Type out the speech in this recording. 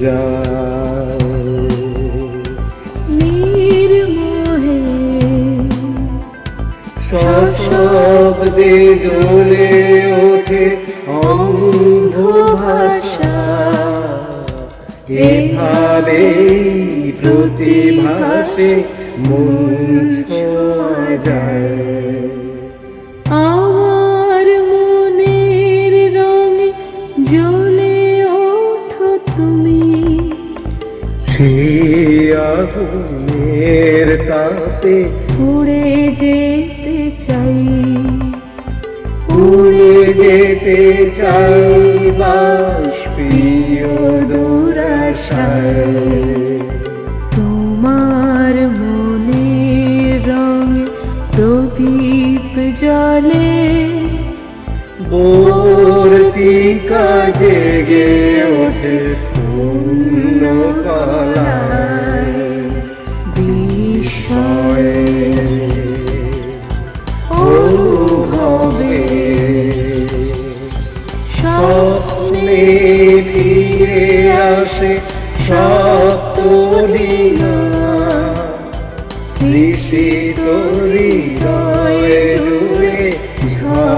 যায়। নির্মোহে সশব্দে জ্বলে ওঠে অন্ধ ভাষা, এভাবেই প্রতিভাসে মন ছোঁয়া যায়। আমার মনের রঙে জ্বলে ওঠো তুমি, সেই আগুনের তাপে উড়ে যেতে চাই, উড়ে যেতে চাই বাষ্পীয় দুরাশায়। তোমার মনের রঙে প্রদীপ জ্বলে, বর্তিকা জেগে ওঠে পূর্ণ কলায়। বিস্ময়ে ও ভবে স্বপ্নে ফিরে আসে সপ্তদিনা, তৃষিত হৃদয়ে জুড়ে ঝড়